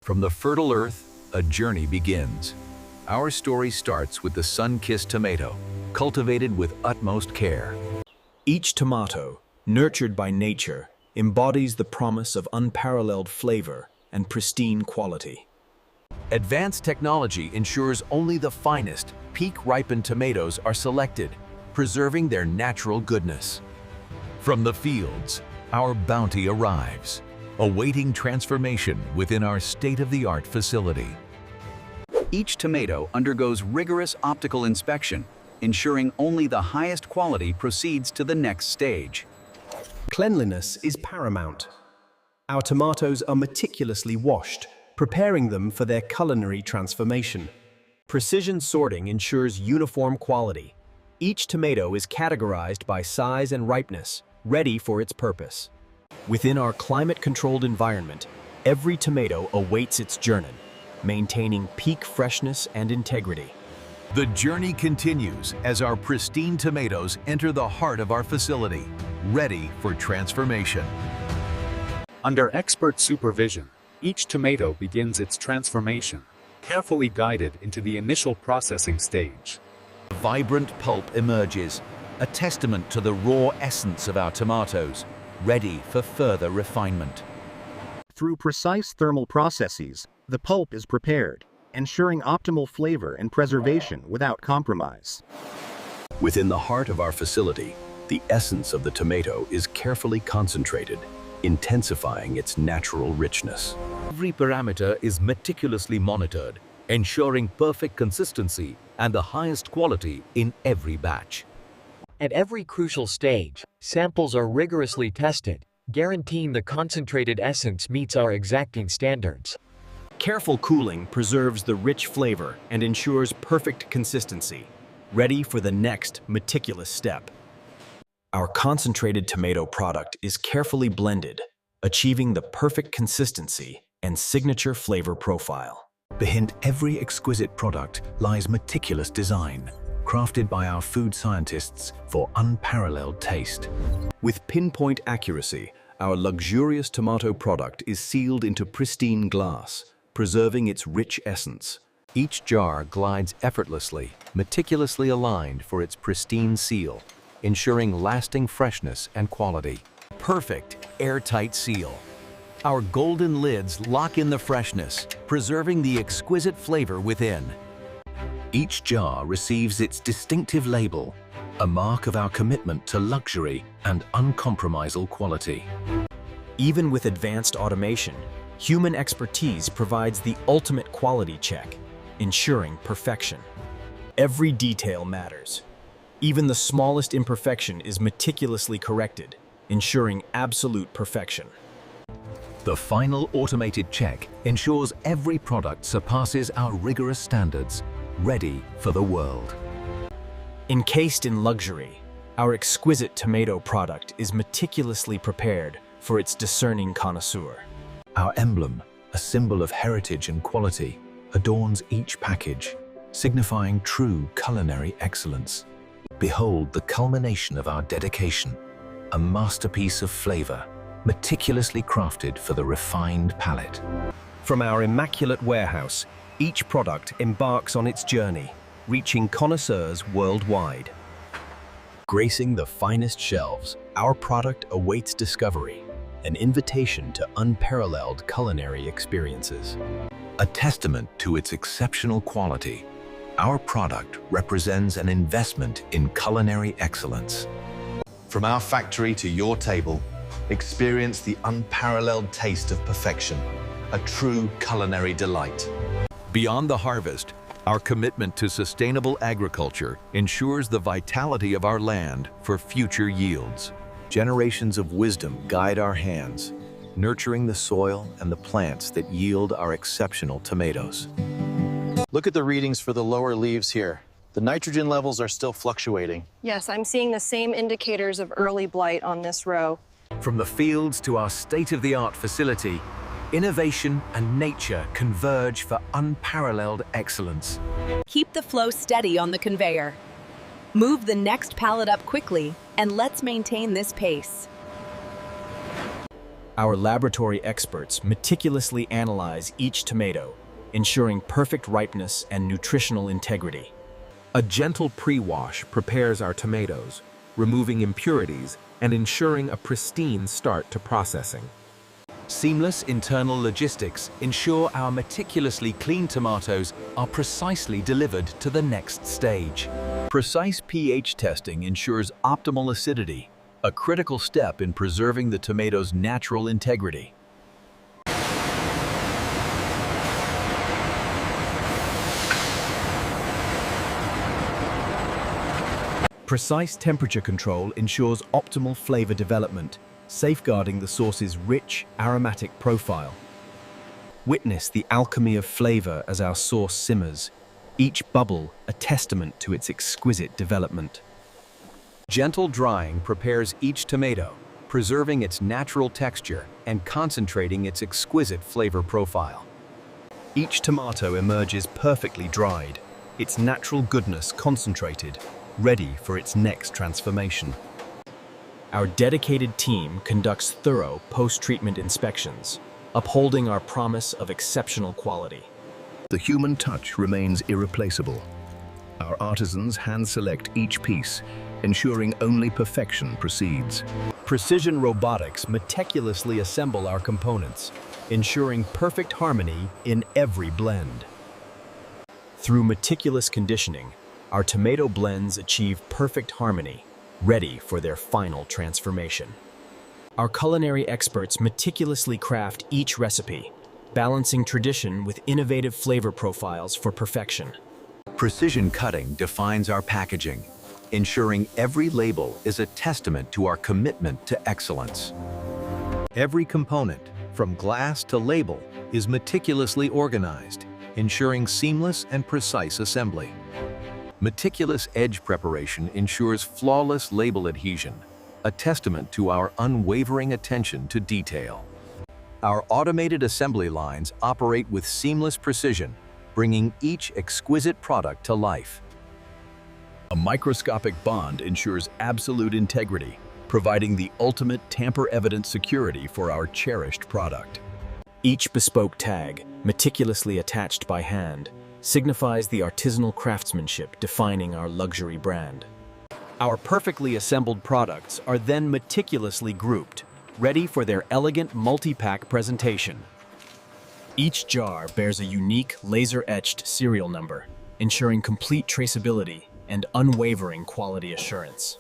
From the fertile earth, a journey begins. Our story starts with the sun-kissed tomato, cultivated with utmost care. Each tomato, nurtured by nature, embodies the promise of unparalleled flavor and pristine quality. Advanced technology ensures only the finest, peak-ripened tomatoes are selected, preserving their natural goodness. From the fields, our bounty arrives, awaiting transformation within our state-of-the-art facility. Each tomato undergoes rigorous optical inspection, ensuring only the highest quality proceeds to the next stage. Cleanliness is paramount. Our tomatoes are meticulously washed, preparing them for their culinary transformation. Precision sorting ensures uniform quality. Each tomato is categorized by size and ripeness, ready for its purpose. Within our climate-controlled environment, every tomato awaits its journey, maintaining peak freshness and integrity. The journey continues as our pristine tomatoes enter the heart of our facility, ready for transformation. Under expert supervision, each tomato begins its transformation, carefully guided into the initial processing stage. A vibrant pulp emerges, a testament to the raw essence of our tomatoes, ready for further refinement. Through precise thermal processes, the pulp is prepared, ensuring optimal flavor and preservation without compromise. Within the heart of our facility, the essence of the tomato is carefully concentrated, intensifying its natural richness. Every parameter is meticulously monitored, ensuring perfect consistency and the highest quality in every batch. At every crucial stage, samples are rigorously tested, guaranteeing the concentrated essence meets our exacting standards. Careful cooling preserves the rich flavor and ensures perfect consistency, ready for the next meticulous step. Our concentrated tomato product is carefully blended, achieving the perfect consistency and signature flavor profile. Behind every exquisite product lies meticulous design, crafted by our food scientists for unparalleled taste. With pinpoint accuracy, our luxurious tomato product is sealed into pristine glass, preserving its rich essence. Each jar glides effortlessly, meticulously aligned for its pristine seal, ensuring lasting freshness and quality. Perfect, airtight seal. Our golden lids lock in the freshness, preserving the exquisite flavor within. Each jar receives its distinctive label, a mark of our commitment to luxury and uncompromisable quality. Even with advanced automation, human expertise provides the ultimate quality check, ensuring perfection. Every detail matters. Even the smallest imperfection is meticulously corrected, ensuring absolute perfection. The final automated check ensures every product surpasses our rigorous standards, ready for the world. Encased in luxury, our exquisite tomato product is meticulously prepared for its discerning connoisseur. Our emblem, a symbol of heritage and quality, adorns each package, signifying true culinary excellence. Behold the culmination of our dedication, a masterpiece of flavor, meticulously crafted for the refined palate. From our immaculate warehouse, each product embarks on its journey, reaching connoisseurs worldwide. Gracing the finest shelves, our product awaits discovery, an invitation to unparalleled culinary experiences. A testament to its exceptional quality, our product represents an investment in culinary excellence. From our factory to your table, experience the unparalleled taste of perfection, a true culinary delight. Beyond the harvest, our commitment to sustainable agriculture ensures the vitality of our land for future yields. Generations of wisdom guide our hands, nurturing the soil and the plants that yield our exceptional tomatoes. Look at the readings for the lower leaves here. The nitrogen levels are still fluctuating. Yes, I'm seeing the same indicators of early blight on this row. From the fields to our state-of-the-art facility, innovation and nature converge for unparalleled excellence. Keep the flow steady on the conveyor. Move the next pallet up quickly, and let's maintain this pace. Our laboratory experts meticulously analyze each tomato, ensuring perfect ripeness and nutritional integrity. A gentle pre-wash prepares our tomatoes, removing impurities and ensuring a pristine start to processing. Seamless internal logistics ensure our meticulously cleaned tomatoes are precisely delivered to the next stage. Precise pH testing ensures optimal acidity, a critical step in preserving the tomato's natural integrity. Precise temperature control ensures optimal flavor development, safeguarding the sauce's rich, aromatic profile. Witness the alchemy of flavor as our sauce simmers, each bubble a testament to its exquisite development. Gentle drying prepares each tomato, preserving its natural texture and concentrating its exquisite flavor profile. Each tomato emerges perfectly dried, its natural goodness concentrated, ready for its next transformation. Our dedicated team conducts thorough post-treatment inspections, upholding our promise of exceptional quality. The human touch remains irreplaceable. Our artisans hand-select each piece, ensuring only perfection proceeds. Precision robotics meticulously assemble our components, ensuring perfect harmony in every blend. Through meticulous conditioning, our tomato blends achieve perfect harmony, ready for their final transformation. Our culinary experts meticulously craft each recipe, balancing tradition with innovative flavor profiles for perfection. Precision cutting defines our packaging, ensuring every label is a testament to our commitment to excellence. Every component, from glass to label, is meticulously organized, ensuring seamless and precise assembly. Meticulous edge preparation ensures flawless label adhesion, a testament to our unwavering attention to detail. Our automated assembly lines operate with seamless precision, bringing each exquisite product to life. A microscopic bond ensures absolute integrity, providing the ultimate tamper-evident security for our cherished product. Each bespoke tag, meticulously attached by hand, signifies the artisanal craftsmanship defining our luxury brand. Our perfectly assembled products are then meticulously grouped, ready for their elegant multi-pack presentation. Each jar bears a unique laser-etched serial number, ensuring complete traceability and unwavering quality assurance.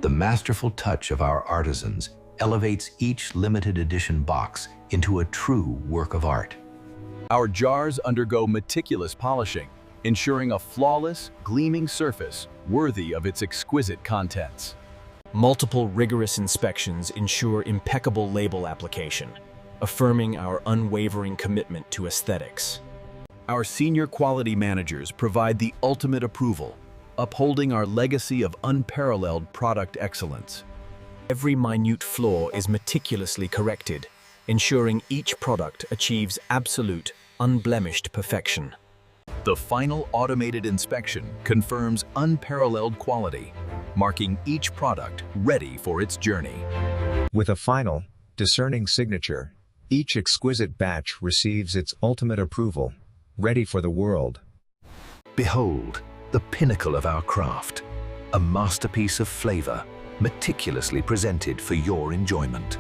The masterful touch of our artisans elevates each limited edition box into a true work of art. Our jars undergo meticulous polishing, ensuring a flawless, gleaming surface worthy of its exquisite contents. Multiple rigorous inspections ensure impeccable label application, affirming our unwavering commitment to aesthetics. Our senior quality managers provide the ultimate approval, upholding our legacy of unparalleled product excellence. Every minute flaw is meticulously corrected, ensuring each product achieves absolute, unblemished perfection. The final automated inspection confirms unparalleled quality, marking each product ready for its journey. With a final, discerning signature, each exquisite batch receives its ultimate approval, ready for the world. Behold, the pinnacle of our craft, a masterpiece of flavor, meticulously presented for your enjoyment.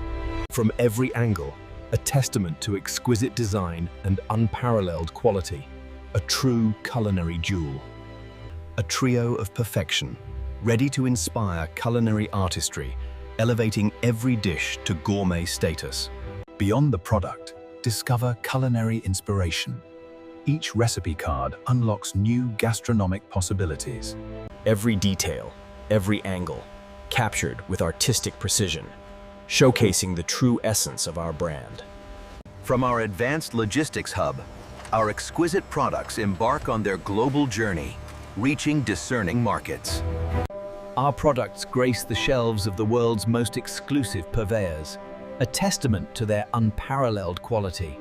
From every angle, a testament to exquisite design and unparalleled quality, a true culinary jewel. A trio of perfection, ready to inspire culinary artistry, elevating every dish to gourmet status. Beyond the product, discover culinary inspiration. Each recipe card unlocks new gastronomic possibilities. Every detail, every angle, captured with artistic precision, showcasing the true essence of our brand. From our advanced logistics hub, our exquisite products embark on their global journey, reaching discerning markets. Our products grace the shelves of the world's most exclusive purveyors, a testament to their unparalleled quality.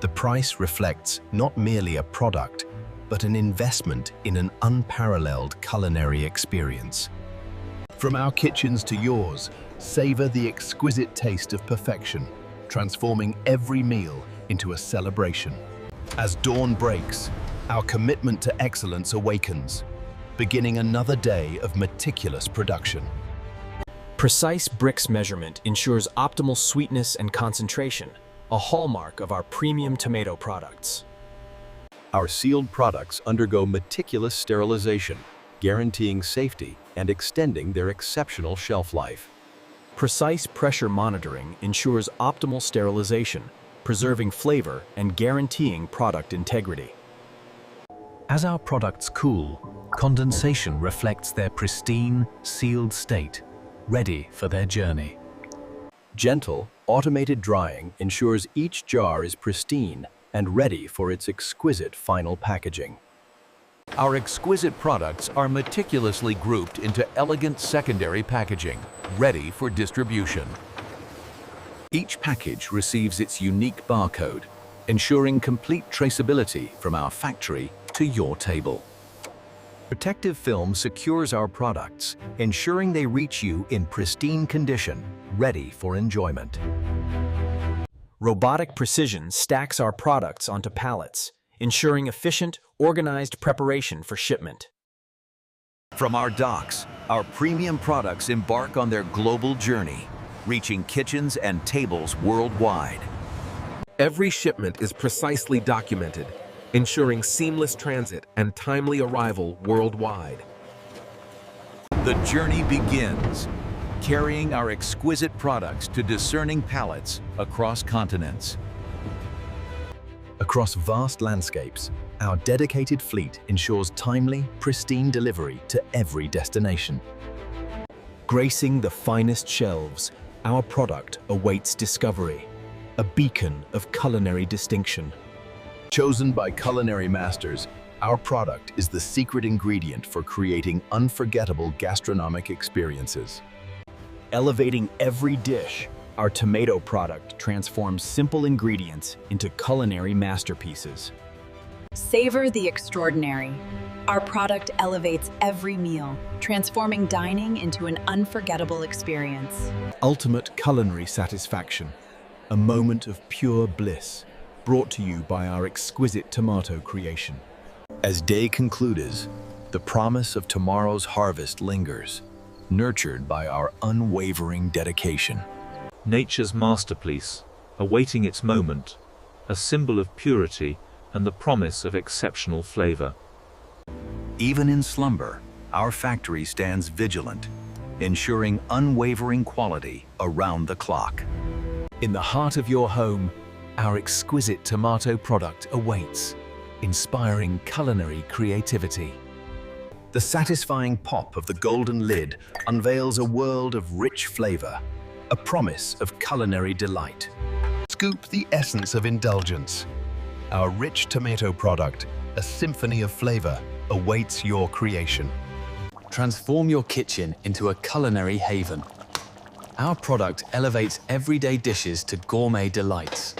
The price reflects not merely a product, but an investment in an unparalleled culinary experience. From our kitchens to yours, savor the exquisite taste of perfection, transforming every meal into a celebration. As dawn breaks, our commitment to excellence awakens, beginning another day of meticulous production. Precise bricks measurement ensures optimal sweetness and concentration, a hallmark of our premium tomato products. Our sealed products undergo meticulous sterilization, guaranteeing safety and extending their exceptional shelf life. Precise pressure monitoring ensures optimal sterilization, preserving flavor and guaranteeing product integrity. As our products cool, condensation reflects their pristine, sealed state, ready for their journey. Gentle, automated drying ensures each jar is pristine and ready for its exquisite final packaging. Our exquisite products are meticulously grouped into elegant secondary packaging, ready for distribution. Each package receives its unique barcode, ensuring complete traceability from our factory to your table. Protective film secures our products, ensuring they reach you in pristine condition, ready for enjoyment. Robotic precision stacks our products onto pallets, ensuring efficient, organized preparation for shipment. From our docks, our premium products embark on their global journey, reaching kitchens and tables worldwide. Every shipment is precisely documented, ensuring seamless transit and timely arrival worldwide. The journey begins, carrying our exquisite products to discerning palates across continents. Across vast landscapes, our dedicated fleet ensures timely, pristine delivery to every destination. Gracing the finest shelves, our product awaits discovery, a beacon of culinary distinction. Chosen by culinary masters, our product is the secret ingredient for creating unforgettable gastronomic experiences. Elevating every dish, our tomato product transforms simple ingredients into culinary masterpieces. Savor the extraordinary. Our product elevates every meal, transforming dining into an unforgettable experience. Ultimate culinary satisfaction, a moment of pure bliss, brought to you by our exquisite tomato creation. As day concludes, the promise of tomorrow's harvest lingers, nurtured by our unwavering dedication. Nature's masterpiece, awaiting its moment, a symbol of purity and the promise of exceptional flavor. Even in slumber, our factory stands vigilant, ensuring unwavering quality around the clock. In the heart of your home, our exquisite tomato product awaits, inspiring culinary creativity. The satisfying pop of the golden lid unveils a world of rich flavor, a promise of culinary delight. Scoop the essence of indulgence. Our rich tomato product, a symphony of flavor, awaits your creation. Transform your kitchen into a culinary haven. Our product elevates everyday dishes to gourmet delights.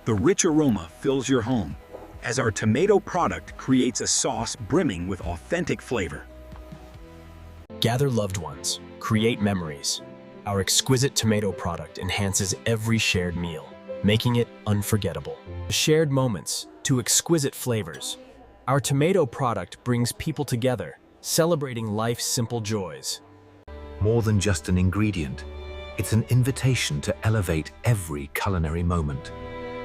The rich aroma fills your home, as our tomato product creates a sauce brimming with authentic flavor. Gather loved ones, create memories. Our exquisite tomato product enhances every shared meal, making it unforgettable. Shared moments to exquisite flavors. Our tomato product brings people together, celebrating life's simple joys. More than just an ingredient, it's an invitation to elevate every culinary moment.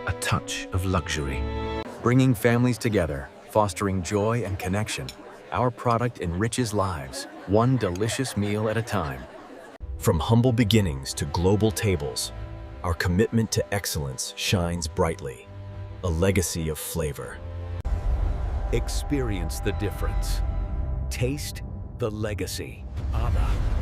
A touch of luxury. Bringing families together, fostering joy and connection, our product enriches lives, one delicious meal at a time. From humble beginnings to global tables, our commitment to excellence shines brightly, a legacy of flavor. Experience the difference. Taste the legacy. Ada.